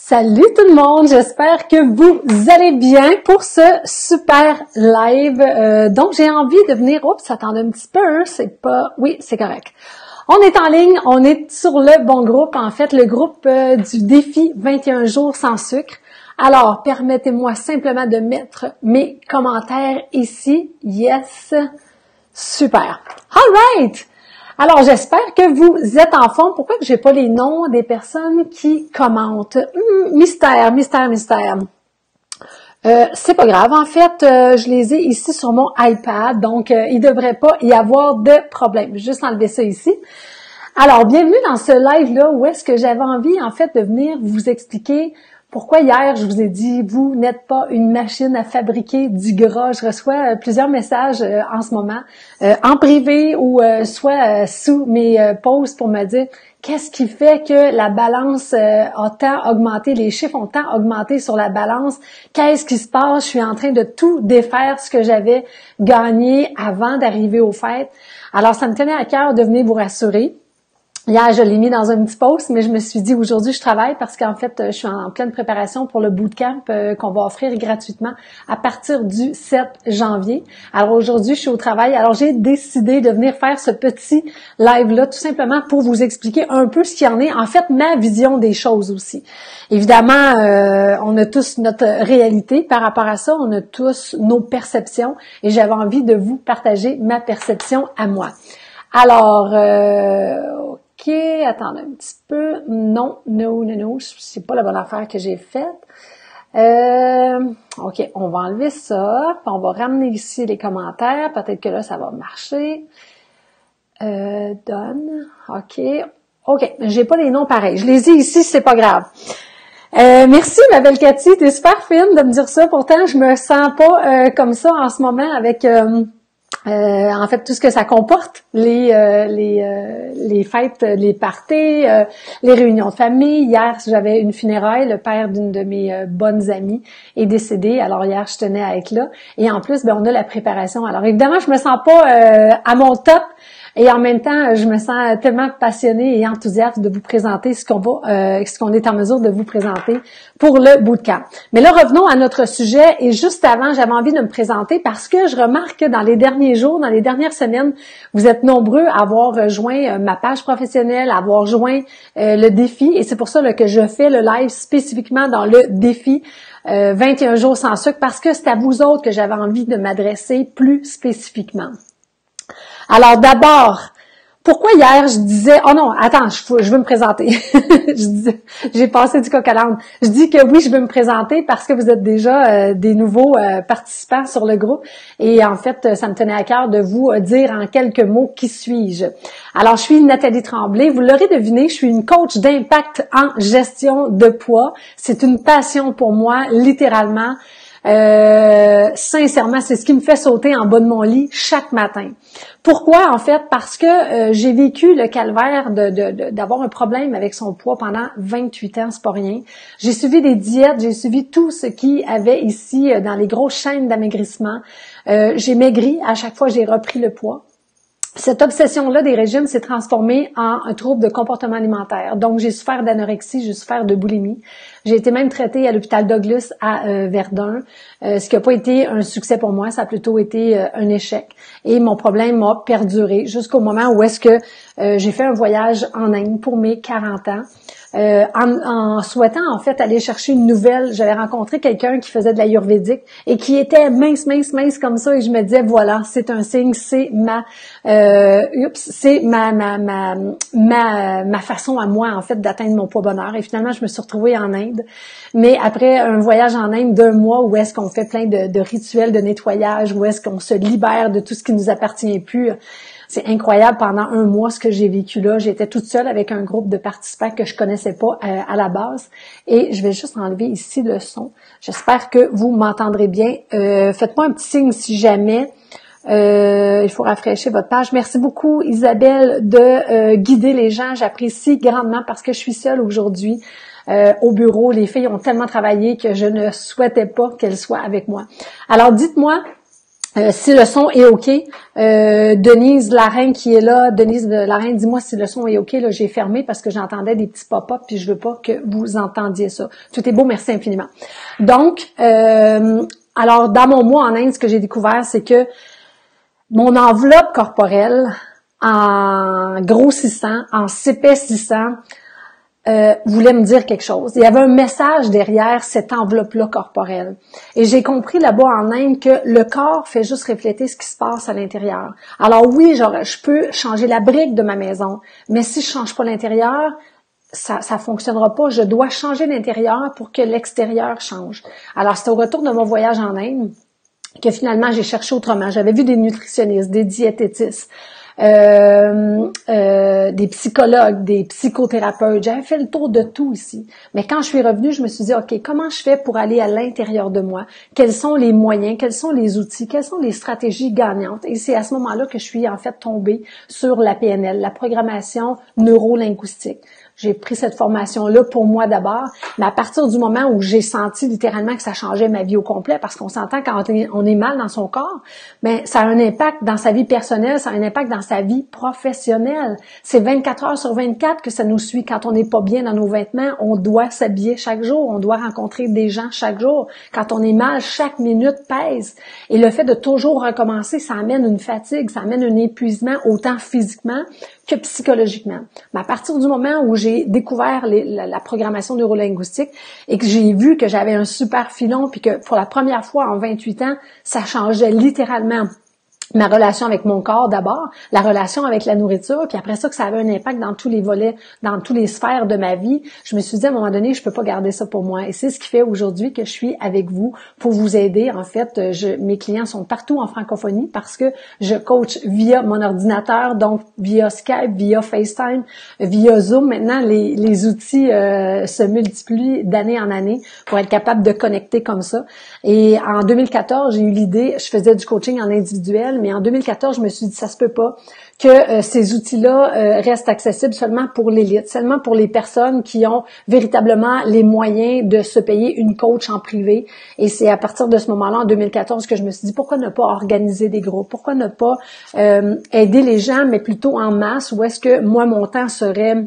Salut tout le monde, j'espère que vous allez bien pour ce super live. Donc j'ai envie de venir, oups, attendez un petit peu, hein, oui, c'est correct. On est en ligne, on est sur le bon groupe, en fait, le groupe du défi 21 jours sans sucre. Alors, permettez-moi simplement de mettre mes commentaires ici. Yes, super. All right. Alors, j'espère que vous êtes en forme. Pourquoi que j'ai pas les noms des personnes qui commentent? Mystère. C'est pas grave. En fait, je les ai ici sur mon iPad, donc il devrait pas y avoir de problème. Je vais juste enlever ça ici. Alors, bienvenue dans ce live-là où est-ce que j'avais envie, en fait, de venir vous expliquer pourquoi hier, je vous ai dit, vous n'êtes pas une machine à fabriquer du gras. Je reçois plusieurs messages en ce moment, en privé ou soit sous mes posts pour me dire qu'est-ce qui fait que la balance a tant augmenté, les chiffres ont tant augmenté sur la balance. Qu'est-ce qui se passe? Je suis en train de tout défaire ce que j'avais gagné avant d'arriver aux fêtes. Alors, ça me tenait à cœur de venir vous rassurer. Hier, je l'ai mis dans un petit post, mais je me suis dit aujourd'hui, je travaille parce qu'en fait, je suis en pleine préparation pour le bootcamp qu'on va offrir gratuitement à partir du 7 janvier. Alors aujourd'hui, je suis au travail. Alors, j'ai décidé de venir faire ce petit live-là tout simplement pour vous expliquer un peu ce qu'il y en est. En fait, ma vision des choses aussi. Évidemment, on a tous notre réalité par rapport à ça. On a tous nos perceptions et j'avais envie de vous partager ma perception à moi. Alors, OK, attendez un petit peu. Non, c'est pas la bonne affaire que j'ai faite. OK, on va enlever ça, puis on va ramener ici les commentaires. Peut-être que là, ça va marcher. Done. OK, j'ai pas les noms pareils. Je les ai ici, c'est pas grave. Merci, ma belle Cathy, t'es super fine de me dire ça. Pourtant, je me sens pas comme ça en ce moment avec... en fait, tout ce que ça comporte, les fêtes, les parties, les réunions de famille. Hier, j'avais une funéraille. Le père d'une de mes bonnes amies est décédé. Alors hier, je tenais à être là. Et en plus, on a la préparation. Alors évidemment, je me sens pas à mon top. Et en même temps, je me sens tellement passionnée et enthousiaste de vous présenter ce qu'on est en mesure de vous présenter pour le bootcamp. Mais là, revenons à notre sujet. Et juste avant, j'avais envie de me présenter parce que je remarque que dans les derniers jours, dans les dernières semaines, vous êtes nombreux à avoir rejoint ma page professionnelle, à avoir joint le défi. Et c'est pour ça là, que je fais le live spécifiquement dans le défi 21 jours sans sucre parce que c'est à vous autres que j'avais envie de m'adresser plus spécifiquement. Alors d'abord, pourquoi hier je disais, oh non, attends, je veux me présenter. J'ai passé du coq à l'âne. Je dis que oui, je veux me présenter parce que vous êtes déjà des nouveaux participants sur le groupe. Et en fait, ça me tenait à cœur de vous dire en quelques mots qui suis-je. Alors, je suis Nathalie Tremblay. Vous l'aurez deviné, je suis une coach d'impact en gestion de poids. C'est une passion pour moi, littéralement. Sincèrement, c'est ce qui me fait sauter en bas de mon lit chaque matin. Pourquoi? En fait, parce que j'ai vécu le calvaire d'avoir un problème avec son poids pendant 28 ans, c'est pas rien. J'ai suivi des diètes, j'ai suivi tout ce qu'il y avait ici dans les grosses chaînes d'amaigrissement. J'ai maigri, à chaque fois j'ai repris le poids. Cette obsession-là des régimes s'est transformée en un trouble de comportement alimentaire. Donc, j'ai souffert d'anorexie, j'ai souffert de boulimie. J'ai été même traitée à l'hôpital Douglas à Verdun, ce qui n'a pas été un succès pour moi, ça a plutôt été un échec. Et mon problème m'a perduré jusqu'au moment où est-ce que j'ai fait un voyage en Inde pour mes 40 ans. En souhaitant en fait aller chercher une nouvelle, j'avais rencontré quelqu'un qui faisait de l'ayurvédique et qui était mince comme ça et je me disais voilà, c'est un signe, c'est ma façon à moi en fait d'atteindre mon poids bonheur et finalement je me suis retrouvée en Inde. Mais après un voyage en Inde d'1 mois où est-ce qu'on fait plein de rituels de nettoyage, où est-ce qu'on se libère de tout ce qui nous appartient plus. C'est incroyable, pendant 1 mois, ce que j'ai vécu là. J'étais toute seule avec un groupe de participants que je connaissais pas à la base. Et je vais juste enlever ici le son. J'espère que vous m'entendrez bien. Faites-moi un petit signe si jamais. Il faut rafraîchir votre page. Merci beaucoup, Isabelle, de guider les gens. J'apprécie grandement parce que je suis seule aujourd'hui. Au bureau, les filles ont tellement travaillé que je ne souhaitais pas qu'elles soient avec moi. Alors, dites-moi, Si le son est OK, Denise Lareine qui est là, Denise Lareine, dis-moi si le son est OK. Là, j'ai fermé parce que j'entendais des petits pop-up puis je veux pas que vous entendiez ça. Tout est beau, merci infiniment. Donc, alors dans mon mois en Inde, ce que j'ai découvert, c'est que mon enveloppe corporelle, en grossissant, en s'épaississant, voulait me dire quelque chose. Il y avait un message derrière cette enveloppe-là corporelle. Et j'ai compris là-bas en Inde que le corps fait juste refléter ce qui se passe à l'intérieur. Alors oui, je peux changer la brique de ma maison, mais si je change pas l'intérieur, ça fonctionnera pas. Je dois changer l'intérieur pour que l'extérieur change. Alors c'est au retour de mon voyage en Inde que finalement j'ai cherché autrement. J'avais vu des nutritionnistes, des diététistes, des psychologues, des psychothérapeutes. J'avais fait le tour de tout ici. Mais quand je suis revenue, je me suis dit, OK, comment je fais pour aller à l'intérieur de moi? Quels sont les moyens? Quels sont les outils? Quelles sont les stratégies gagnantes? Et c'est à ce moment-là que je suis en fait tombée sur la PNL, la programmation neuro-linguistique. J'ai pris cette formation-là pour moi d'abord, mais à partir du moment où j'ai senti littéralement que ça changeait ma vie au complet, parce qu'on s'entend quand on est mal dans son corps, mais ça a un impact dans sa vie personnelle, ça a un impact dans sa vie professionnelle. C'est 24 heures sur 24 que ça nous suit. Quand on n'est pas bien dans nos vêtements, on doit s'habiller chaque jour, on doit rencontrer des gens chaque jour. Quand on est mal, chaque minute pèse. Et le fait de toujours recommencer, ça amène une fatigue, ça amène un épuisement autant physiquement que psychologiquement. Mais à partir du moment où j'ai découvert la programmation neurolinguistique et que j'ai vu que j'avais un super filon puis que pour la première fois en 28 ans, ça changeait littéralement ma relation avec mon corps d'abord, la relation avec la nourriture, puis après ça que ça avait un impact dans tous les volets, dans tous les sphères de ma vie, je me suis dit à un moment donné, je peux pas garder ça pour moi. Et c'est ce qui fait aujourd'hui que je suis avec vous pour vous aider. En fait, mes clients sont partout en francophonie parce que je coach via mon ordinateur, donc via Skype, via FaceTime, via Zoom. Maintenant, les outils se multiplient d'année en année pour être capable de connecter comme ça. Et en 2014, j'ai eu l'idée, je faisais du coaching en individuel, mais en 2014, je me suis dit, ça se peut pas que ces outils-là restent accessibles seulement pour l'élite, seulement pour les personnes qui ont véritablement les moyens de se payer une coach en privé. Et c'est à partir de ce moment-là, en 2014, que je me suis dit, pourquoi ne pas organiser des groupes? Pourquoi ne pas aider les gens, mais plutôt en masse? Où est-ce que moi, mon temps serait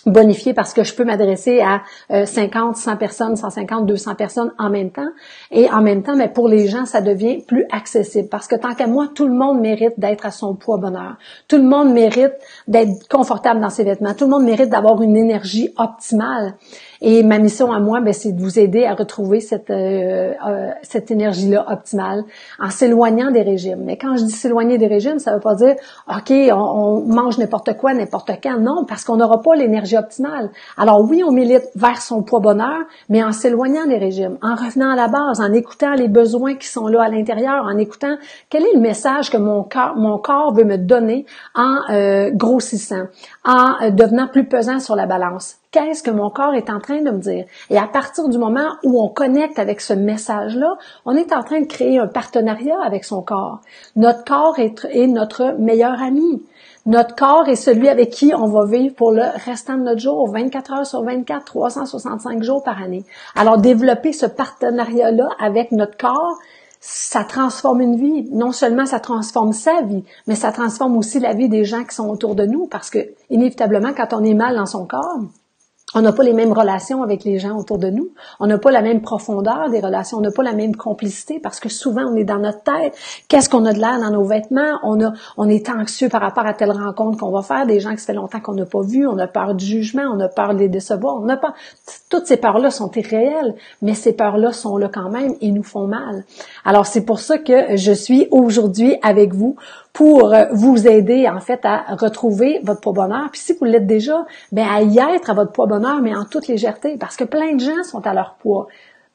bonifié parce que je peux m'adresser à 50, 100 personnes, 150, 200 personnes en même temps. Et en même temps, mais pour les gens, ça devient plus accessible parce que tant qu'à moi, tout le monde mérite d'être à son poids bonheur. Tout le monde mérite d'être confortable dans ses vêtements. Tout le monde mérite d'avoir une énergie optimale. Et ma mission à moi, c'est de vous aider à retrouver cette énergie-là optimale en s'éloignant des régimes. Mais quand je dis s'éloigner des régimes, ça veut pas dire OK, on mange n'importe quoi, n'importe quand. Non, parce qu'on n'aura pas l'énergie optimale. Alors oui, on milite vers son poids bonheur, mais en s'éloignant des régimes, en revenant à la base, en écoutant les besoins qui sont là à l'intérieur, en écoutant quel est le message que mon corps veut me donner en grossissant, en devenant plus pesant sur la balance. Qu'est-ce que mon corps est en train de me dire? Et à partir du moment où on connecte avec ce message-là, on est en train de créer un partenariat avec son corps. Notre corps est notre meilleur ami. Notre corps est celui avec qui on va vivre pour le restant de notre jour, 24 heures sur 24, 365 jours par année. Alors, développer ce partenariat-là avec notre corps, ça transforme une vie. Non seulement ça transforme sa vie, mais ça transforme aussi la vie des gens qui sont autour de nous parce que, inévitablement, quand on est mal dans son corps, on n'a pas les mêmes relations avec les gens autour de nous. On n'a pas la même profondeur des relations. On n'a pas la même complicité parce que souvent, on est dans notre tête. Qu'est-ce qu'on a de l'air dans nos vêtements? On est anxieux par rapport à telle rencontre qu'on va faire. Des gens que ça fait longtemps qu'on n'a pas vu. On a peur du jugement. On a peur de les décevoir. On a peur. Toutes ces peurs-là sont irréelles, mais ces peurs-là sont là quand même et nous font mal. Alors, c'est pour ça que je suis aujourd'hui avec vous pour vous aider, en fait, à retrouver votre poids bonheur. Puis si vous l'êtes déjà, à y être à votre poids bonheur, mais en toute légèreté, parce que plein de gens sont à leur poids.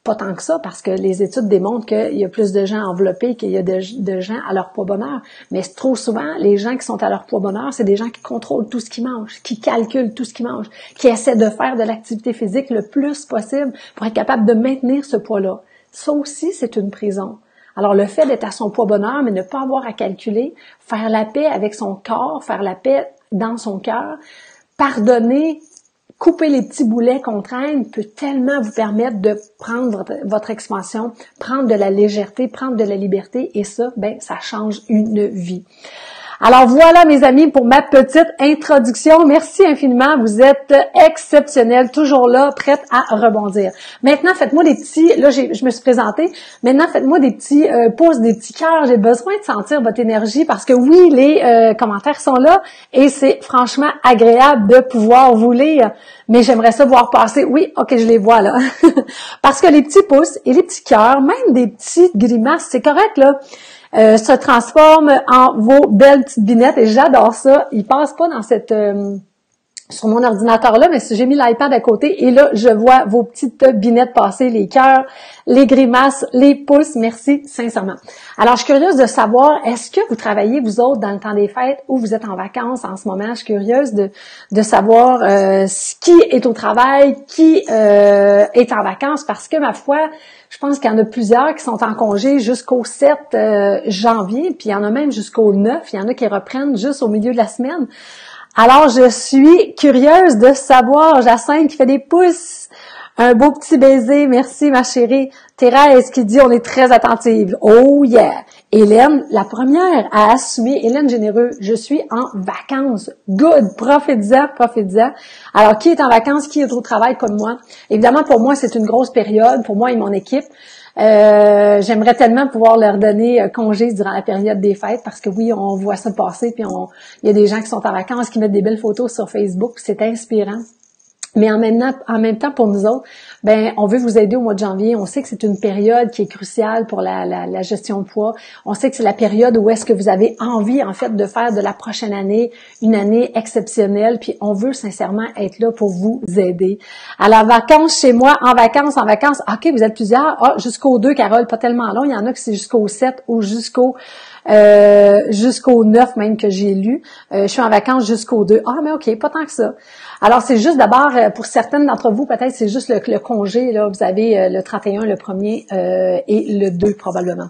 Pas tant que ça, parce que les études démontrent qu'il y a plus de gens enveloppés qu'il y a de gens à leur poids bonheur. Mais trop souvent, les gens qui sont à leur poids bonheur, c'est des gens qui contrôlent tout ce qu'ils mangent, qui calculent tout ce qu'ils mangent, qui essaient de faire de l'activité physique le plus possible pour être capable de maintenir ce poids-là. Ça aussi, c'est une prison. Alors, le fait d'être à son poids bonheur, mais ne pas avoir à calculer, faire la paix avec son corps, faire la paix dans son cœur, pardonner couper les petits boulets qu'on traîne peut tellement vous permettre de prendre votre expansion, prendre de la légèreté, prendre de la liberté, et ça, ça change une vie. Alors voilà mes amis pour ma petite introduction. Merci infiniment, vous êtes exceptionnels, toujours là, prête à rebondir. Maintenant, faites-moi des petits, là je me suis présentée, maintenant faites-moi des petits pouces, des petits cœurs. J'ai besoin de sentir votre énergie parce que oui, les commentaires sont là et c'est franchement agréable de pouvoir vous lire. Mais j'aimerais ça voir passer. Oui, ok, je les vois là. Parce que les petits pouces et les petits cœurs, même des petites grimaces, c'est correct là. Se transforment en vos belles petites binettes et j'adore ça. Ils passent pas dans cette sur mon ordinateur là, mais si j'ai mis l'iPad à côté et là je vois vos petites binettes passer, les cœurs, les grimaces, les pouces. Merci sincèrement. Alors je suis curieuse de savoir, est-ce que vous travaillez vous autres dans le temps des fêtes ou vous êtes en vacances en ce moment? Je suis curieuse de savoir qui est au travail, qui est en vacances, parce que ma foi, je pense qu'il y en a plusieurs qui sont en congé jusqu'au 7 janvier, puis il y en a même jusqu'au 9. Il y en a qui reprennent juste au milieu de la semaine. Alors, je suis curieuse de savoir, Jacinthe qui fait des pouces. Un beau petit baiser, merci ma chérie. Thérèse qui dit, on est très attentive. Oh yeah! Hélène, la première à assumer, Hélène Généreux, je suis en vacances. Good! Profitez-en. Alors, qui est en vacances, qui est au travail comme moi? Évidemment, pour moi, c'est une grosse période, pour moi et mon équipe. J'aimerais tellement pouvoir leur donner congé durant la période des fêtes parce que oui, on voit ça passer, puis il y a des gens qui sont en vacances, qui mettent des belles photos sur Facebook, c'est inspirant. Mais en même temps, pour nous autres, on veut vous aider au mois de janvier. On sait que c'est une période qui est cruciale pour la gestion de poids. On sait que c'est la période où est-ce que vous avez envie, en fait, de faire de la prochaine année une année exceptionnelle. Puis on veut sincèrement être là pour vous aider. À la vacance chez moi, en vacances. OK, vous êtes plusieurs. Ah, jusqu'au 2, Carole, pas tellement long. Il y en a que c'est jusqu'au 7 ou jusqu'au 9 même que j'ai lu. Je suis en vacances jusqu'au 2. Ah, mais OK, pas tant que ça. Alors, c'est juste d'abord, pour certaines d'entre vous, peut-être c'est juste le congé, là, vous avez le 31, le 1er et le 2 probablement.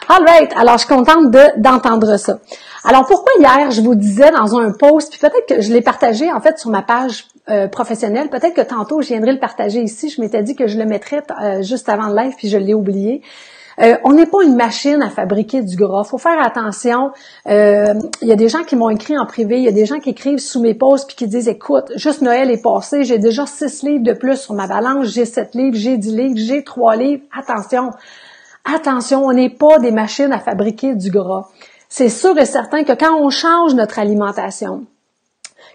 All right, alors je suis contente d'entendre ça. Alors, pourquoi hier, je vous disais dans un post, puis peut-être que je l'ai partagé en fait sur ma page professionnelle, peut-être que tantôt je viendrai le partager ici, je m'étais dit que je le mettrais juste avant le live, puis je l'ai oublié. On n'est pas une machine à fabriquer du gras. Faut faire attention. Il y a des gens qui m'ont écrit en privé, il y a des gens qui écrivent sous mes posts puis qui disent, écoute, juste Noël est passé, j'ai déjà 6 livres de plus sur ma balance, j'ai 7 livres, j'ai 10 livres, j'ai 3 livres. Attention, on n'est pas des machines à fabriquer du gras. C'est sûr et certain que quand on change notre alimentation,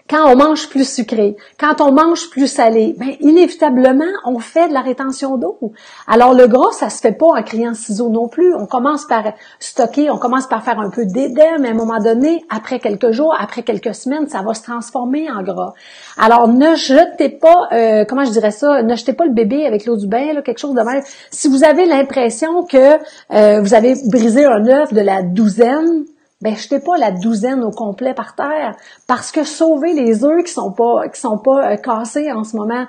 quand on mange plus sucré, quand on mange plus salé, inévitablement, on fait de la rétention d'eau. Alors, le gras, ça se fait pas en criant ciseaux non plus. On commence par stocker, on commence par faire un peu d'édème, mais à un moment donné, après quelques jours, après quelques semaines, ça va se transformer en gras. Alors, ne jetez pas, ne jetez pas le bébé avec l'eau du bain, là, quelque chose de même. Si vous avez l'impression que vous avez brisé un œuf de la douzaine, jetez pas la douzaine au complet par terre, parce que sauvez les œufs qui sont pas cassés en ce moment.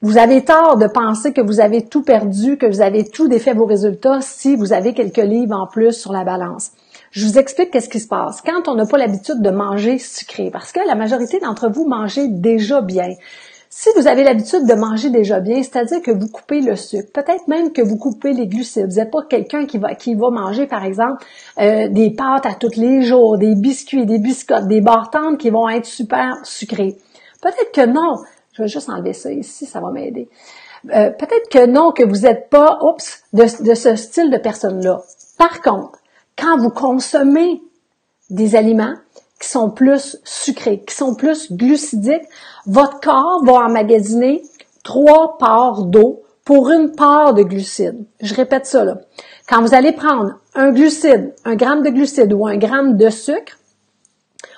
Vous avez tort de penser que vous avez tout perdu, que vous avez tout défait vos résultats si vous avez quelques livres en plus sur la balance. Je vous explique qu'est-ce qui se passe quand on n'a pas l'habitude de manger sucré, parce que la majorité d'entre vous mangez déjà bien. Si vous avez l'habitude de manger déjà bien, c'est-à-dire que vous coupez le sucre, peut-être même que vous coupez les glucides. Vous n'êtes pas quelqu'un qui va manger, par exemple, des pâtes à tous les jours, des biscuits, des biscottes, des barres tendres qui vont être super sucrés. Peut-être que non. Je vais juste enlever ça ici, ça va m'aider. Peut-être que non, que vous n'êtes pas, de ce style de personne-là. Par contre, quand vous consommez des aliments qui sont plus sucrés, qui sont plus glucidiques, votre corps va emmagasiner 3 parts d'eau pour 1 part de glucides. Je répète ça, là. Quand vous allez prendre un glucide, 1 gramme de glucides ou 1 gramme de sucre,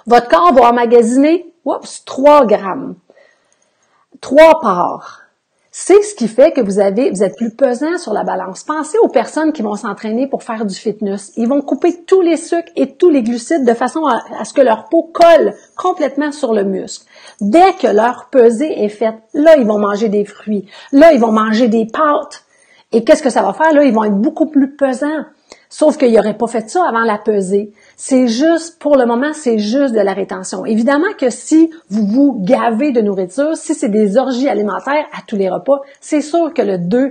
votre corps va emmagasiner 3 grammes. 3 parts. C'est ce qui fait que vous êtes plus pesant sur la balance. Pensez aux personnes qui vont s'entraîner pour faire du fitness. Ils vont couper tous les sucres et tous les glucides de façon à ce que leur peau colle complètement sur le muscle. Dès que leur pesée est faite, là, ils vont manger des fruits. Là, ils vont manger des pâtes. Et qu'est-ce que ça va faire? Là, ils vont être beaucoup plus pesants. Sauf qu'il n'aurait pas fait ça avant la pesée. C'est juste, pour le moment, c'est juste de la rétention. Évidemment que si vous vous gavez de nourriture, si c'est des orgies alimentaires à tous les repas, c'est sûr que le 2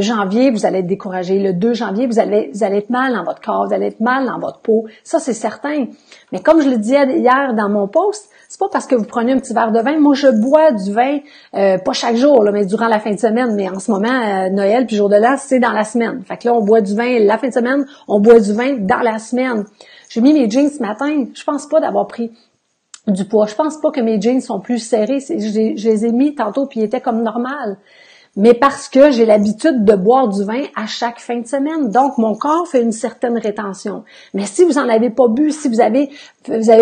janvier, vous allez être découragé. Le 2 janvier, vous allez être mal dans votre corps, vous allez être mal dans votre peau. Ça, c'est certain. Mais comme je le disais hier dans mon post, c'est pas parce que vous prenez un petit verre de vin. Moi, je bois du vin, pas chaque jour, là, mais durant la fin de semaine. Mais en ce moment, Noël puis jour de l'an, c'est dans la semaine. Fait que là, on boit du vin la fin de semaine, on boit du vin dans la semaine. J'ai mis mes jeans ce matin. Je pense pas d'avoir pris du poids. Je pense pas que mes jeans sont plus serrés. Je les ai mis tantôt puis ils étaient comme normal. Mais parce que j'ai l'habitude de boire du vin à chaque fin de semaine. Donc, mon corps fait une certaine rétention. Mais si vous en avez pas bu, si vous avez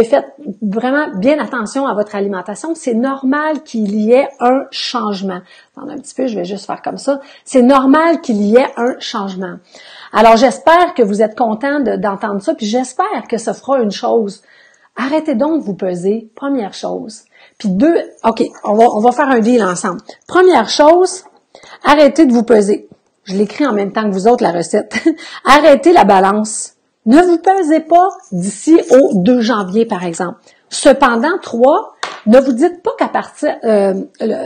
fait vraiment bien attention à votre alimentation, c'est normal qu'il y ait un changement. Attendez un petit peu, je vais juste faire comme ça. C'est normal qu'il y ait un changement. Alors, j'espère que vous êtes contents d'entendre ça, puis j'espère que ça fera une chose. Arrêtez donc de vous peser, première chose. Puis OK, on va faire un deal ensemble. Première chose, arrêtez de vous peser. Je l'écris en même temps que vous autres, la recette. Arrêtez la balance. Ne vous pesez pas d'ici au 2 janvier, par exemple. Cependant, 3, ne vous dites pas qu'à partir,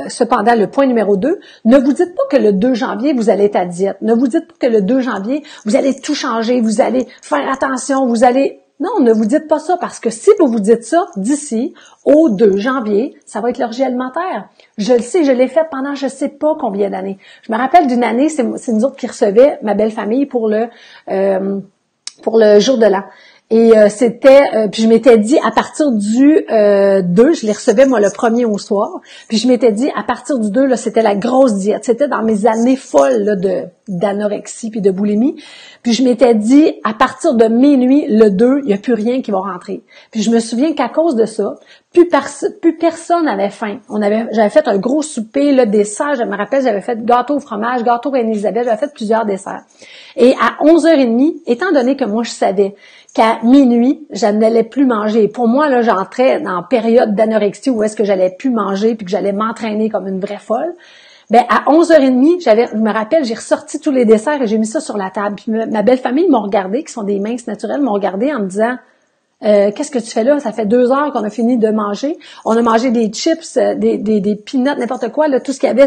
cependant, le point numéro 2, ne vous dites pas que le 2 janvier, vous allez être à diète. Ne vous dites pas que le 2 janvier, vous allez tout changer, vous allez faire attention, Non, ne vous dites pas ça, parce que si vous vous dites ça, d'ici au 2 janvier, ça va être l'orgie alimentaire. Je le sais, je l'ai fait pendant je sais pas combien d'années. Je me rappelle d'une année, c'est nous autres qui recevaient ma belle famille pour le jour de l'an. Et puis je m'étais dit à partir du 2, je les recevais moi le premier au soir, puis je m'étais dit à partir du 2 là, c'était la grosse diète, c'était dans mes années folles là d'anorexie puis de boulimie. Puis je m'étais dit à partir de minuit le 2, il y a plus rien qui va rentrer. Puis je me souviens qu'à cause de ça, plus personne n'avait faim. J'avais fait un gros souper là, dessert, je me rappelle, j'avais fait gâteau au fromage, gâteau Reine-Élisabeth, j'avais fait plusieurs desserts. Et à 11h30, étant donné que moi je savais qu'à minuit, je n'allais plus manger. Pour moi, là, j'entrais dans une période d'anorexie où est-ce que j'allais plus manger puis que j'allais m'entraîner comme une vraie folle. Ben, à 11h30, je me rappelle, j'ai ressorti tous les desserts et j'ai mis ça sur la table. Puis ma belle famille m'ont regardé, qui sont des minces naturelles, m'ont regardé en me disant qu'est-ce que tu fais là? Ça fait 2 heures qu'on a fini de manger. On a mangé des chips, des peanuts, n'importe quoi, là, tout ce qu'il y avait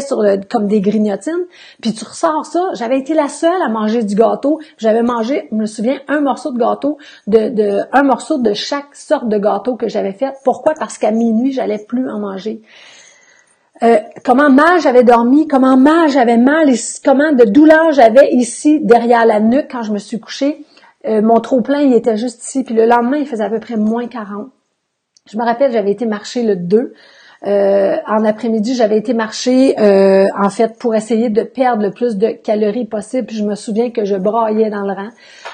comme des grignotines. Puis tu ressors ça. J'avais été la seule à manger du gâteau. J'avais mangé, je me souviens, un morceau de gâteau, un morceau de chaque sorte de gâteau que j'avais fait. Pourquoi? Parce qu'à minuit, j'allais plus en manger. Comment mal j'avais dormi, comment mal j'avais mal, et comment de douleur j'avais ici derrière la nuque quand je me suis couchée. Mon trop-plein, il était juste ici. Puis le lendemain, il faisait à peu près moins 40. Je me rappelle, j'avais été marcher le 2. En après-midi, j'avais été marcher, en fait, pour essayer de perdre le plus de calories possible. Puis je me souviens que je braillais dans le rang.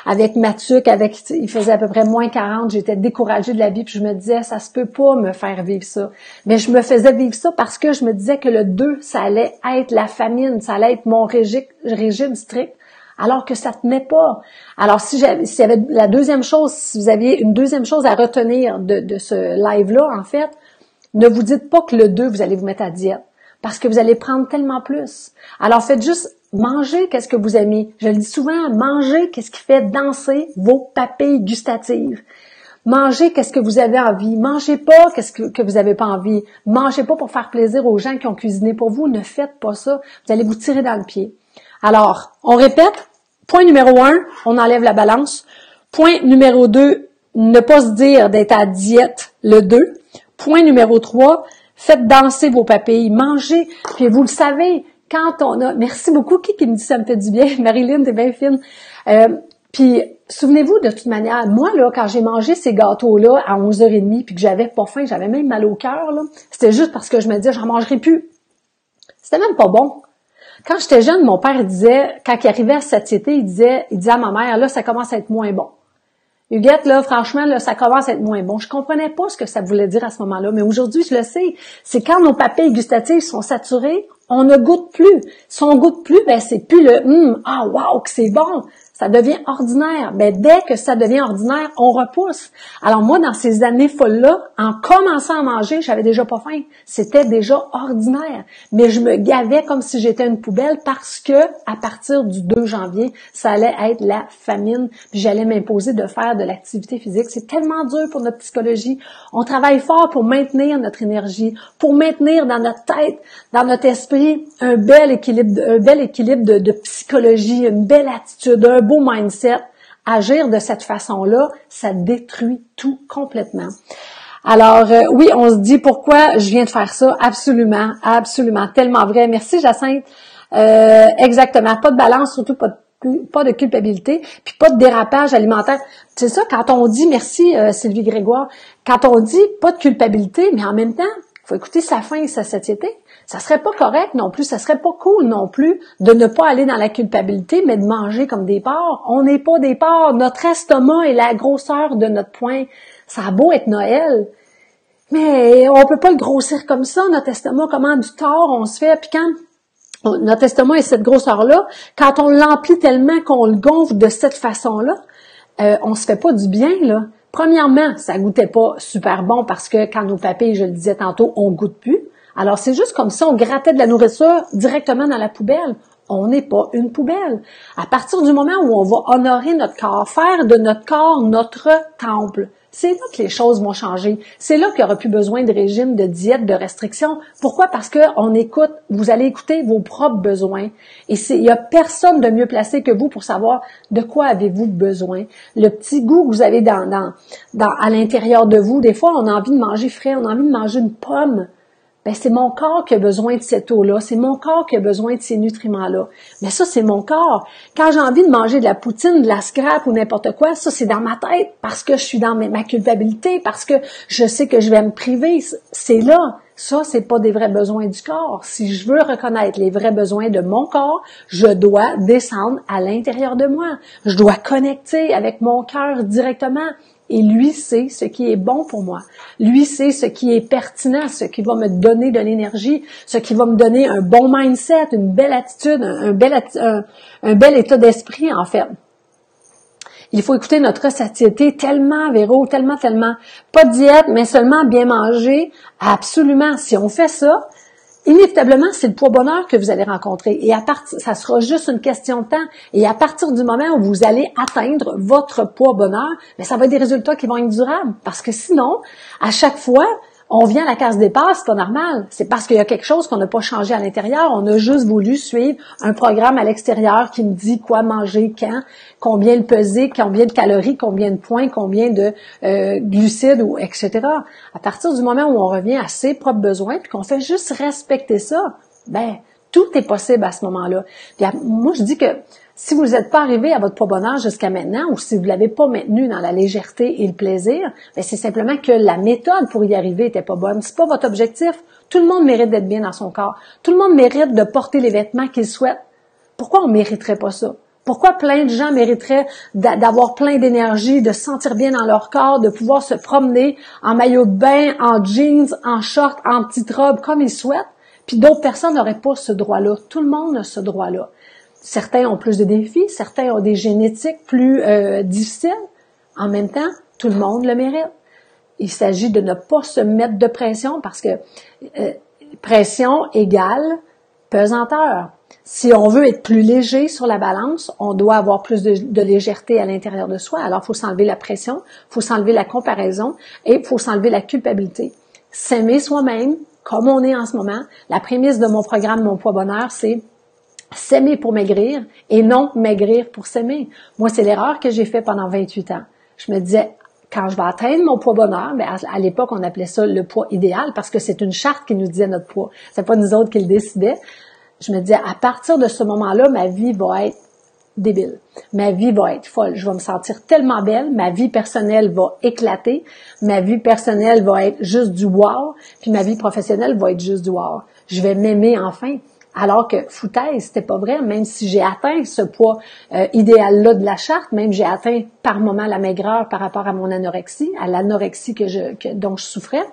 Avec ma tuque, il faisait à peu près moins 40. J'étais découragée de la vie. Puis je me disais, ça se peut pas me faire vivre ça. Mais je me faisais vivre ça parce que je me disais que le 2, ça allait être la famine. Ça allait être mon régime strict. Alors que ça tenait pas. Alors, s'il y avait la deuxième chose, si vous aviez une deuxième chose à retenir de ce live-là, en fait, ne vous dites pas que le 2, vous allez vous mettre à diète. Parce que vous allez prendre tellement plus. Alors, faites juste manger qu'est-ce que vous aimez. Je le dis souvent, mangez qu'est-ce qui fait danser vos papilles gustatives. Mangez qu'est-ce que vous avez envie. Mangez pas qu'est-ce que vous avez pas envie. Mangez pas pour faire plaisir aux gens qui ont cuisiné pour vous. Ne faites pas ça. Vous allez vous tirer dans le pied. Alors, on répète. Point numéro 1, on enlève la balance. Point numéro 2, ne pas se dire d'être à diète le 2. Point numéro 3, faites danser vos papilles, mangez. Puis vous le savez, quand on a... Merci beaucoup, qui me dit ça me fait du bien. Marilyn, t'es bien fine. Puis souvenez-vous, de toute manière, moi, là, quand j'ai mangé ces gâteaux-là à 11h30, puis que j'avais pas faim, j'avais même mal au cœur, là, c'était juste parce que je me disais, j'en mangerai plus. C'était même pas bon. Quand j'étais jeune, mon père disait, quand il arrivait à satiété, il disait à ma mère, là, ça commence à être moins bon. Huguette, là, franchement, là, ça commence à être moins bon. Je comprenais pas ce que ça voulait dire à ce moment-là, mais aujourd'hui, je le sais. C'est quand nos papilles gustatives sont saturées, on ne goûte plus. Si on goûte plus, ben, c'est plus le, wow, que c'est bon. Ça devient ordinaire. Ben, dès que ça devient ordinaire, on repousse. Alors moi, dans ces années folles-là, en commençant à manger, j'avais déjà pas faim. C'était déjà ordinaire. Mais je me gavais comme si j'étais une poubelle parce que à partir du 2 janvier, ça allait être la famine. Puis j'allais m'imposer de faire de l'activité physique. C'est tellement dur pour notre psychologie. On travaille fort pour maintenir notre énergie, pour maintenir dans notre tête, dans notre esprit, un bel équilibre de psychologie, une belle attitude, un beau mindset. Agir de cette façon-là, ça détruit tout complètement. Alors, oui, on se dit pourquoi je viens de faire ça. Absolument, absolument, tellement vrai. Merci Jacinthe. Exactement, pas de balance, surtout pas de culpabilité, puis pas de dérapage alimentaire. C'est ça, quand on dit, merci Sylvie Grégoire, quand on dit pas de culpabilité, mais en même temps, il faut écouter sa faim et sa satiété. Ça serait pas correct non plus, ça serait pas cool non plus de ne pas aller dans la culpabilité, mais de manger comme des porcs. On n'est pas des porcs. Notre estomac est la grosseur de notre poing. Ça a beau être Noël, mais on peut pas le grossir comme ça. Notre estomac, comment du tort on se fait. Puis quand notre estomac est cette grosseur-là, quand on l'emplit tellement qu'on le gonfle de cette façon-là, on se fait pas du bien, là. Premièrement, ça goûtait pas super bon parce que quand nos papilles, je le disais tantôt, on goûte plus. Alors, c'est juste comme si on grattait de la nourriture directement dans la poubelle. On n'est pas une poubelle. À partir du moment où on va honorer notre corps, faire de notre corps notre temple, c'est là que les choses vont changer. C'est là qu'il n'y aura plus besoin de régime, de diète, de restriction. Pourquoi? Parce que on écoute, vous allez écouter vos propres besoins. Et il n'y a personne de mieux placé que vous pour savoir de quoi avez-vous besoin. Le petit goût que vous avez à l'intérieur de vous, des fois, on a envie de manger frais, on a envie de manger une pomme. Ben, c'est mon corps qui a besoin de cette eau-là, c'est mon corps qui a besoin de ces nutriments-là. Mais ça, c'est mon corps. Quand j'ai envie de manger de la poutine, de la scrap ou n'importe quoi, ça, c'est dans ma tête parce que je suis dans ma culpabilité, parce que je sais que je vais me priver. C'est là. Ça, c'est pas des vrais besoins du corps. Si je veux reconnaître les vrais besoins de mon corps, je dois descendre à l'intérieur de moi. Je dois connecter avec mon cœur directement. Et lui sait ce qui est bon pour moi. Lui sait ce qui est pertinent, ce qui va me donner de l'énergie, ce qui va me donner un bon mindset, une belle attitude, un bel état d'esprit, en fait. Il faut écouter notre satiété tellement, Véro, tellement. Pas de diète, mais seulement bien manger. Absolument. Si on fait ça, inévitablement, c'est le poids bonheur que vous allez rencontrer. Et ça sera juste une question de temps. Et à partir du moment où vous allez atteindre votre poids bonheur, mais ça va être des résultats qui vont être durables. Parce que sinon, à chaque fois, on vient à la case départ, c'est pas normal. C'est parce qu'il y a quelque chose qu'on n'a pas changé à l'intérieur. On a juste voulu suivre un programme à l'extérieur qui me dit quoi manger, quand, combien le peser, combien de calories, combien de points, combien de glucides, ou etc. À partir du moment où on revient à ses propres besoins puis qu'on fait juste respecter ça, ben tout est possible à ce moment-là. Puis moi, je dis que si vous n'êtes pas arrivé à votre poids bonheur jusqu'à maintenant, ou si vous ne l'avez pas maintenu dans la légèreté et le plaisir, ben c'est simplement que la méthode pour y arriver n'était pas bonne. C'est pas votre objectif. Tout le monde mérite d'être bien dans son corps. Tout le monde mérite de porter les vêtements qu'il souhaite. Pourquoi on mériterait pas ça? Pourquoi plein de gens mériteraient d'avoir plein d'énergie, de se sentir bien dans leur corps, de pouvoir se promener en maillot de bain, en jeans, en short, en petite robe, comme ils souhaitent, puis d'autres personnes n'auraient pas ce droit-là. Tout le monde a ce droit-là. Certains ont plus de défis, certains ont des génétiques plus difficiles. En même temps, tout le monde le mérite. Il s'agit de ne pas se mettre de pression parce que pression égale pesanteur. Si on veut être plus léger sur la balance, on doit avoir plus de légèreté à l'intérieur de soi. Alors, il faut s'enlever la pression, il faut s'enlever la comparaison et il faut s'enlever la culpabilité. S'aimer soi-même, comme on est en ce moment. La prémisse de mon programme Mon Poids Bonheur, c'est s'aimer pour maigrir et non maigrir pour s'aimer. Moi, c'est l'erreur que j'ai fait pendant 28 ans. Je me disais, quand je vais atteindre mon poids bonheur, ben à l'époque, on appelait ça le poids idéal parce que c'est une charte qui nous disait notre poids. C'est pas nous autres qui le décidaient. Je me disais, à partir de ce moment-là, ma vie va être débile. Ma vie va être folle. Je vais me sentir tellement belle. Ma vie personnelle va éclater. Ma vie personnelle va être juste du wow. Puis ma vie professionnelle va être juste du wow. Je vais m'aimer enfin. Alors que foutaise, c'était pas vrai. Même si j'ai atteint ce poids idéal-là de la charte, même j'ai atteint par moment la maigreur par rapport à mon anorexie, à l'anorexie dont je souffrais,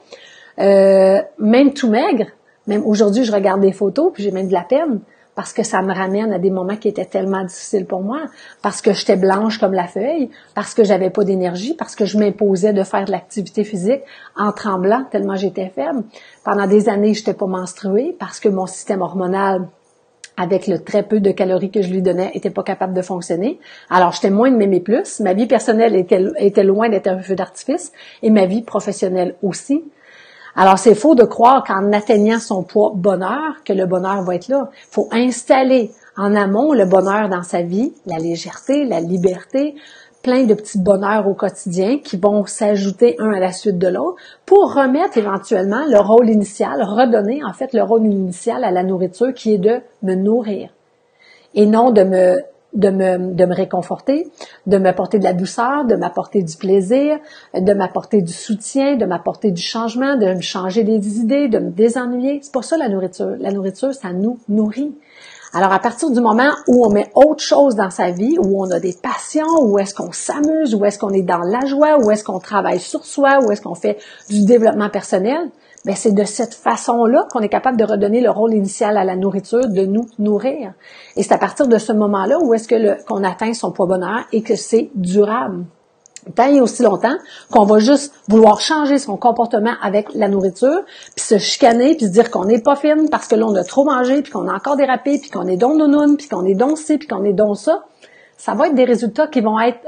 même tout maigre, même aujourd'hui je regarde des photos puis j'ai même de la peine. parce que ça me ramène à des moments qui étaient tellement difficiles pour moi, parce que j'étais blanche comme la feuille, parce que j'avais pas d'énergie, parce que je m'imposais de faire de l'activité physique en tremblant tellement j'étais faible. Pendant des années, j'étais pas menstruée parce que mon système hormonal, avec le très peu de calories que je lui donnais, était pas capable de fonctionner. Alors, j'étais moins de m'aimer plus. Ma vie personnelle était loin d'être un feu d'artifice et ma vie professionnelle aussi. Alors, c'est faux de croire qu'en atteignant son poids bonheur, que le bonheur va être là. Il faut installer en amont le bonheur dans sa vie, la légèreté, la liberté, plein de petits bonheurs au quotidien qui vont s'ajouter un à la suite de l'autre pour remettre éventuellement le rôle initial, redonner en fait le rôle initial à la nourriture qui est de me nourrir et non de me réconforter, de m'apporter de la douceur, de m'apporter du plaisir, de m'apporter du soutien, de m'apporter du changement, de me changer des idées, de me désennuyer. C'est pas ça la nourriture. La nourriture, ça nous nourrit. Alors, à partir du moment où on met autre chose dans sa vie, où on a des passions, où est-ce qu'on s'amuse, où est-ce qu'on est dans la joie, où est-ce qu'on travaille sur soi, où est-ce qu'on fait du développement personnel, ben c'est de cette façon-là qu'on est capable de redonner le rôle initial à la nourriture, de nous nourrir. Et c'est à partir de ce moment-là où est-ce que qu'on atteint son poids bonheur et que c'est durable. Tant et aussi longtemps qu'on va juste vouloir changer son comportement avec la nourriture, puis se chicaner, puis se dire qu'on n'est pas fine parce que là, on a trop mangé, puis qu'on a encore dérapé, puis qu'on est donc nounoun, puis qu'on est donc ci, puis qu'on est donc ça. Ça va être des résultats qui vont être,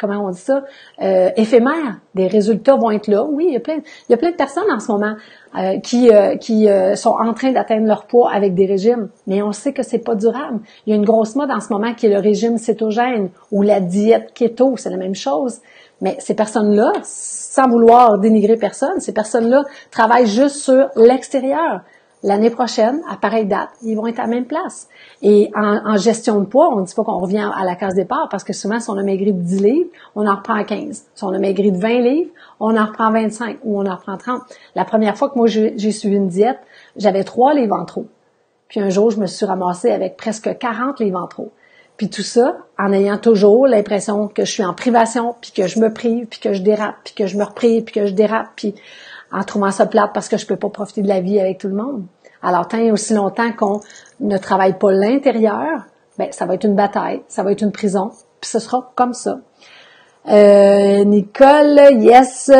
comment on dit ça, éphémères. Des résultats vont être là. Oui, il y a plein de personnes en ce moment qui sont en train d'atteindre leur poids avec des régimes, mais on sait que c'est pas durable. Il y a une grosse mode en ce moment qui est le régime cétogène ou la diète keto, c'est la même chose. Mais ces personnes-là, sans vouloir dénigrer personne, ces personnes-là travaillent juste sur l'extérieur. L'année prochaine, à pareille date, ils vont être à la même place. Et en gestion de poids, on ne dit pas qu'on revient à la case départ parce que souvent, si on a maigri de 10 livres, on en reprend 15. Si on a maigri de 20 livres, on en reprend 25 ou on en reprend 30. La première fois que moi, j'ai suivi une diète, j'avais 3 livres en trop. Puis un jour, je me suis ramassée avec presque 40 livres en trop. Puis tout ça, en ayant toujours l'impression que je suis en privation, puis que je me prive, puis que je dérape, puis que je me reprive, puis que je dérape, puis en trouvant ça plate parce que je peux pas profiter de la vie avec tout le monde. Alors, tant et aussi longtemps qu'on ne travaille pas l'intérieur, ben ça va être une bataille, ça va être une prison, puis ce sera comme ça. Nicole, yes,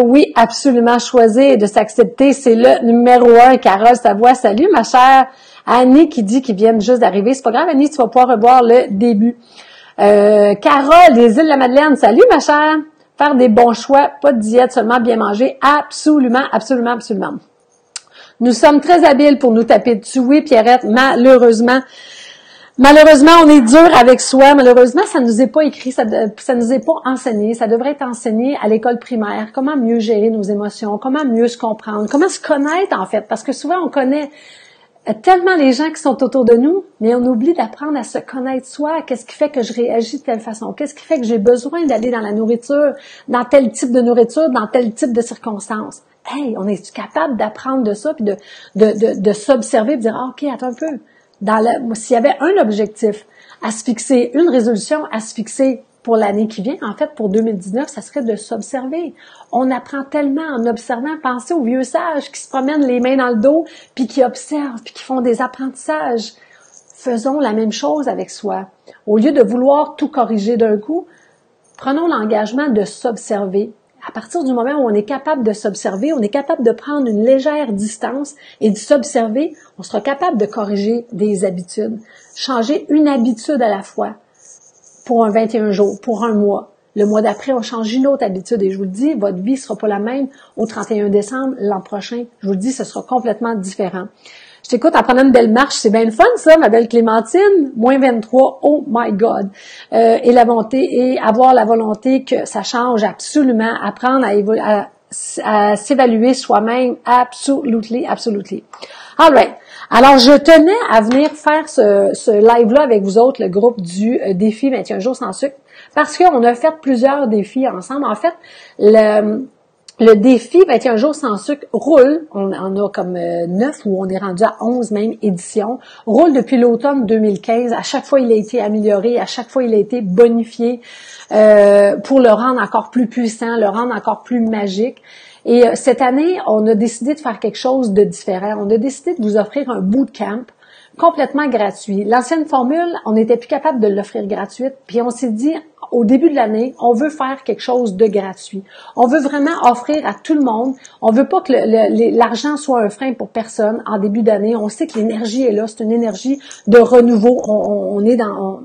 oui, absolument, choisir et de s'accepter, c'est le numéro 1. Carole Savoie, salut ma chère Annie qui dit qu'ils viennent juste d'arriver. C'est pas grave, Annie, tu vas pouvoir revoir le début. Carole des îles de la Madeleine, salut ma chère. Faire des bons choix, pas de diète, seulement bien manger, absolument, absolument, absolument. Nous sommes très habiles pour nous taper dessus. Oui, Pierrette, malheureusement, on est dur avec soi. Malheureusement, ça nous est pas écrit, ça nous est pas enseigné. Ça devrait être enseigné à l'école primaire. Comment mieux gérer nos émotions, comment mieux se comprendre, comment se connaître en fait. Parce que souvent, on connaît tellement les gens qui sont autour de nous, mais on oublie d'apprendre à se connaître soi. Qu'est-ce qui fait que je réagis de telle façon? Qu'est-ce qui fait que j'ai besoin d'aller dans la nourriture, dans tel type de nourriture, dans tel type de circonstances? Hey, on est capable d'apprendre de ça puis de s'observer et de dire ah, OK, attends un peu. S'il y avait un objectif à se fixer, une résolution à se fixer pour l'année qui vient, en fait, pour 2019, ça serait de s'observer. On apprend tellement en observant. Pensez aux vieux sages qui se promènent les mains dans le dos, puis qui observent, puis qui font des apprentissages. Faisons la même chose avec soi. Au lieu de vouloir tout corriger d'un coup, prenons l'engagement de s'observer. À partir du moment où on est capable de s'observer, on est capable de prendre une légère distance et de s'observer, on sera capable de corriger des habitudes. Changer une habitude à la fois pour un 21 jours, pour un mois. Le mois d'après, on change une autre habitude. Et je vous le dis, votre vie sera pas la même au 31 décembre l'an prochain. Je vous le dis, ce sera complètement différent. Je t'écoute en prenant une belle marche. C'est bien le fun, ça, ma belle Clémentine. Moins 23, oh my God. Et la volonté, et avoir la volonté que ça change absolument. Apprendre à s'évaluer soi-même. Absolutely. All right. Alors, je tenais à venir faire ce live-là avec vous autres, le groupe du défi 21 jours sans sucre, parce qu'on a fait plusieurs défis ensemble. En fait, le défi 21 jours sans sucre roule, on a comme 9 ou on est rendu à 11 même éditions, roule depuis l'automne 2015. À chaque fois, il a été amélioré, à chaque fois, il a été bonifié pour le rendre encore plus puissant, le rendre encore plus magique. Et cette année, on a décidé de faire quelque chose de différent. On a décidé de vous offrir un bootcamp complètement gratuit. L'ancienne formule, on n'était plus capable de l'offrir gratuite, puis on s'est dit, au début de l'année, on veut faire quelque chose de gratuit. On veut vraiment offrir à tout le monde. On veut pas que l'argent soit un frein pour personne en début d'année. On sait que l'énergie est là, c'est une énergie de renouveau. On est dans...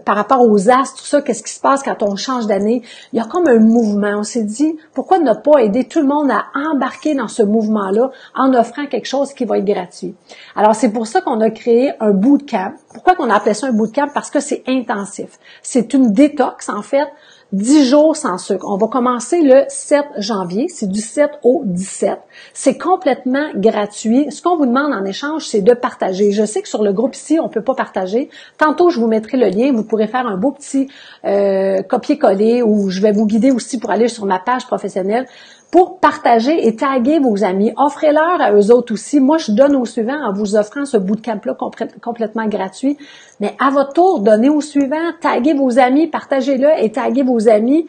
par rapport aux astres, tout ça, qu'est-ce qui se passe quand on change d'année? Il y a comme un mouvement. On s'est dit, pourquoi ne pas aider tout le monde à embarquer dans ce mouvement-là en offrant quelque chose qui va être gratuit? Alors, c'est pour ça qu'on a créé un bootcamp. Pourquoi qu'on a appelé ça un bootcamp? Parce que c'est intensif. C'est une détox, en fait, 10 jours sans sucre. On va commencer le 7 janvier. C'est du 7 au 17. C'est complètement gratuit. Ce qu'on vous demande en échange, c'est de partager. Je sais que sur le groupe ici, on peut pas partager. Tantôt, je vous mettrai le lien. Vous pourrez faire un beau petit copier-coller ou je vais vous guider aussi pour aller sur ma page professionnelle pour partager et taguer vos amis. Offrez-leur à eux autres aussi. Moi, je donne au suivant en vous offrant ce bootcamp-là complètement gratuit. Mais à votre tour, donnez au suivant, taguez vos amis, partagez-le et taguez vos amis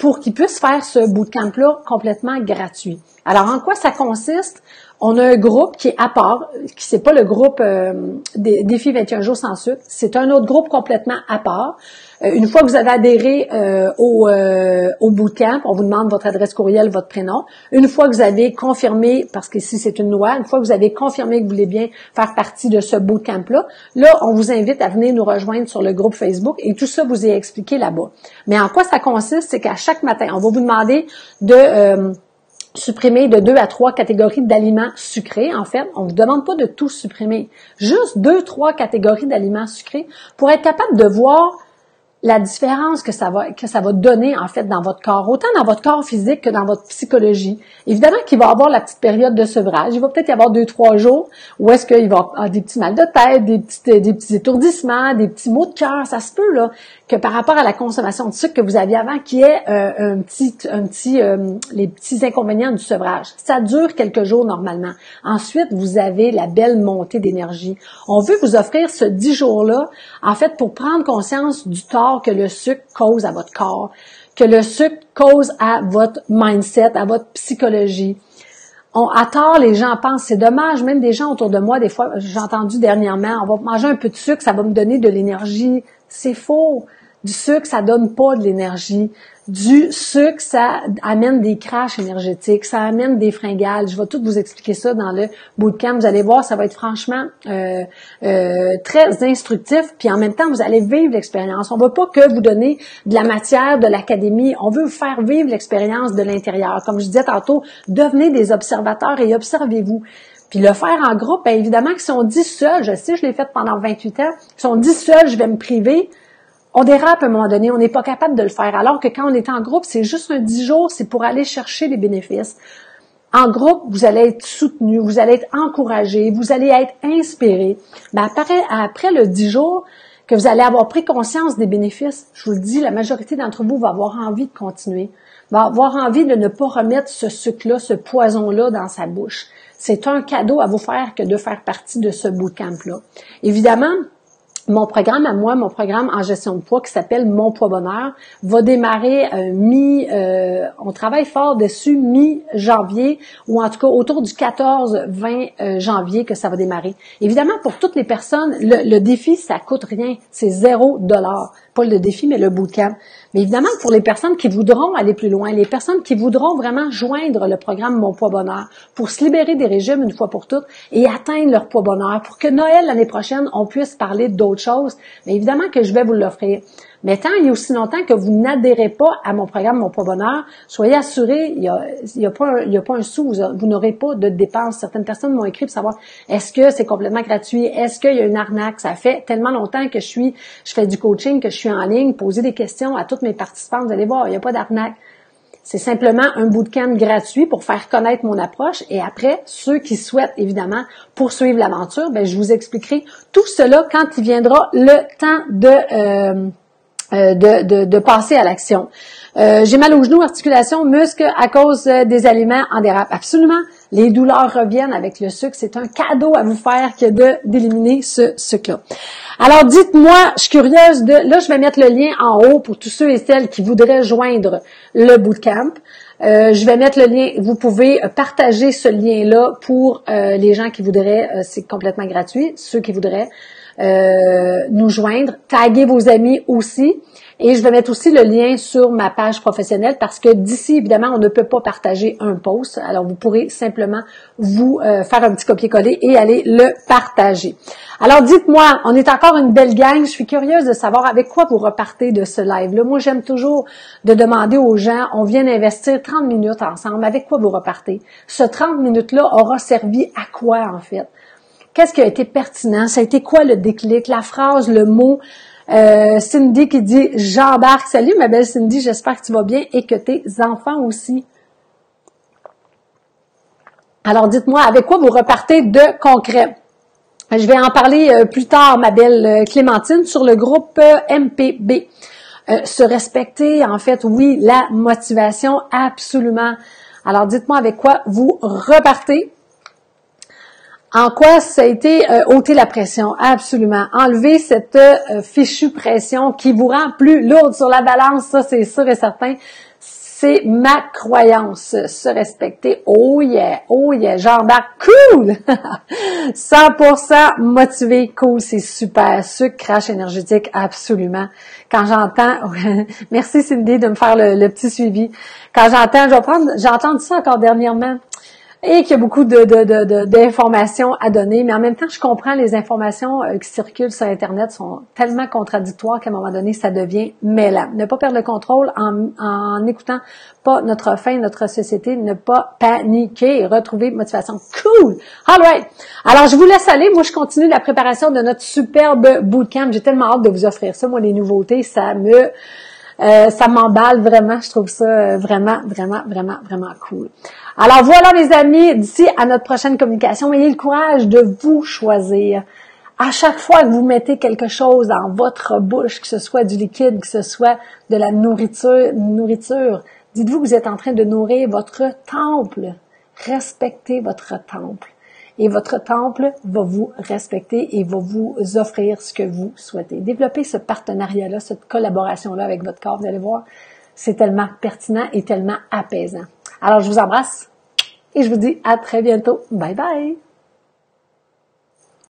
pour qu'ils puissent faire ce bootcamp-là complètement gratuit. Alors, en quoi ça consiste? On a un groupe qui est à part, qui c'est pas le groupe Défi 21 jours sans sucre, c'est un autre groupe complètement à part. Une fois que vous avez adhéré au bootcamp, on vous demande votre adresse courriel, votre prénom. Une fois que vous avez confirmé, parce qu'ici c'est une loi, une fois que vous avez confirmé que vous voulez bien faire partie de ce bootcamp-là, là, on vous invite à venir nous rejoindre sur le groupe Facebook et tout ça vous est expliqué là-bas. Mais en quoi ça consiste? C'est qu'à chaque matin, on va vous demander de supprimer de 2 à 3 catégories d'aliments sucrés. En fait, on vous demande pas de tout supprimer. Juste 2-3 catégories d'aliments sucrés pour être capable de voir la différence que ça va donner, en fait, dans votre corps, autant dans votre corps physique que dans votre psychologie. Évidemment qu'il va y avoir la petite période de sevrage. Il va peut-être y avoir 2-3 jours où est-ce qu'il va y avoir des petits mal de tête, des petits étourdissements, des petits maux de cœur. Ça se peut, là, que par rapport à la consommation de sucre que vous aviez avant, qui est les petits inconvénients du sevrage. Ça dure quelques jours normalement. Ensuite, vous avez la belle montée d'énergie. On veut vous offrir ce 10 jours-là, en fait, pour prendre conscience du tort que le sucre cause à votre corps, que le sucre cause à votre mindset, à votre psychologie. À tort, les gens pensent, c'est dommage, même des gens autour de moi, des fois, j'ai entendu dernièrement, on va manger un peu de sucre, ça va me donner de l'énergie. C'est faux. Du sucre, ça donne pas de l'énergie. Du sucre, ça amène des crashs énergétiques, ça amène des fringales. Je vais tout vous expliquer ça dans le bootcamp. Vous allez voir, ça va être franchement très instructif. Puis en même temps, vous allez vivre l'expérience. On ne veut pas que vous donner de la matière de l'académie. On veut vous faire vivre l'expérience de l'intérieur. Comme je disais tantôt, devenez des observateurs et observez-vous. Puis le faire en groupe, bien évidemment que si on dit seul, je sais, je l'ai fait pendant 28 ans, si on dit seul, je vais me priver, on dérape à un moment donné, on n'est pas capable de le faire. Alors que quand on est en groupe, c'est juste un 10 jours, c'est pour aller chercher les bénéfices. En groupe, vous allez être soutenu, vous allez être encouragé, vous allez être inspiré. Mais après le 10 jours, que vous allez avoir pris conscience des bénéfices, je vous le dis, la majorité d'entre vous va avoir envie de continuer, va avoir envie de ne pas remettre ce sucre-là, ce poison-là dans sa bouche. C'est un cadeau à vous faire que de faire partie de ce bootcamp-là. Évidemment, mon programme à moi, mon programme en gestion de poids qui s'appelle Mon Poids Bonheur, va démarrer on travaille fort dessus mi-janvier ou en tout cas autour du 14-20 janvier que ça va démarrer. Évidemment, pour toutes les personnes, le défi, ça coûte rien, c'est $0. Pas le défi, mais le bootcamp. Mais évidemment, pour les personnes qui voudront aller plus loin, les personnes qui voudront vraiment joindre le programme Mon Poids Bonheur pour se libérer des régimes une fois pour toutes et atteindre leur poids bonheur, pour que Noël, l'année prochaine, on puisse parler d'autres choses, mais évidemment que je vais vous l'offrir. Mais tant il y a aussi longtemps que vous n'adhérez pas à mon programme Mon Poids Bonheur, soyez assurés, il y a pas un sou, vous n'aurez pas de dépenses. Certaines personnes m'ont écrit pour savoir est-ce que c'est complètement gratuit, est-ce qu'il y a une arnaque. Ça fait tellement longtemps que je fais du coaching, que je suis en ligne, poser des questions à toutes mes participants. Vous allez voir, il n'y a pas d'arnaque. C'est simplement un bootcamp gratuit pour faire connaître mon approche. Et après, ceux qui souhaitent évidemment poursuivre l'aventure, ben je vous expliquerai tout cela quand il viendra le temps de passer à l'action. J'ai mal aux genoux, articulations, muscles à cause des aliments en dérape. Absolument. Les douleurs reviennent avec le sucre. C'est un cadeau à vous faire que d'éliminer ce sucre-là. Alors, dites-moi, je suis curieuse là, je vais mettre le lien en haut pour tous ceux et celles qui voudraient joindre le bootcamp. Je vais mettre le lien. Vous pouvez partager ce lien-là pour les gens qui voudraient. C'est complètement gratuit. Ceux qui voudraient nous joindre. Taguez vos amis aussi. Et je vais mettre aussi le lien sur ma page professionnelle parce que d'ici, évidemment, on ne peut pas partager un post. Alors, vous pourrez simplement vous faire un petit copier-coller et aller le partager. Alors, dites-moi, on est encore une belle gang. Je suis curieuse de savoir avec quoi vous repartez de ce live-là. Moi, j'aime toujours de demander aux gens, on vient d'investir 30 minutes ensemble. Avec quoi vous repartez? Ce 30 minutes-là aura servi à quoi, en fait? Qu'est-ce qui a été pertinent? Ça a été quoi le déclic? La phrase, le mot? Cindy qui dit « J'embarque ». Salut ma belle Cindy, j'espère que tu vas bien et que tes enfants aussi. Alors dites-moi, avec quoi vous repartez de concret? Je vais en parler plus tard, ma belle Clémentine, sur le groupe MPB. Se respecter, en fait, oui, la motivation, absolument. Alors dites-moi avec quoi vous repartez. En quoi ça a été ôter la pression? Absolument. Enlever cette fichue pression qui vous rend plus lourde sur la balance, ça c'est sûr et certain. C'est ma croyance. Se respecter. Oh yeah, j'embarque. Cool! 100% motivé, cool, c'est super. Sucre, crash énergétique, absolument. Quand j'entends, merci Cindy de me faire le petit suivi. Quand j'entends, j'ai entendu ça encore dernièrement. Et qu'il y a beaucoup d'informations à donner, mais en même temps, je comprends les informations qui circulent sur Internet sont tellement contradictoires qu'à un moment donné, ça devient mêlant. Ne pas perdre le contrôle en n'écoutant pas notre faim, notre société, ne pas paniquer et retrouver motivation. Cool! All right! Alors, je vous laisse aller. Moi, je continue la préparation de notre superbe bootcamp. J'ai tellement hâte de vous offrir ça. Moi, les nouveautés, ça m'emballe vraiment. Je trouve ça vraiment cool. Alors voilà les amis, d'ici à notre prochaine communication, ayez le courage de vous choisir. À chaque fois que vous mettez quelque chose dans votre bouche, que ce soit du liquide, que ce soit de la nourriture, dites-vous que vous êtes en train de nourrir votre temple. Respectez votre temple. Et votre temple va vous respecter et va vous offrir ce que vous souhaitez. Développez ce partenariat-là, cette collaboration-là avec votre corps, vous allez voir, c'est tellement pertinent et tellement apaisant. Alors, je vous embrasse et je vous dis à très bientôt. Bye bye!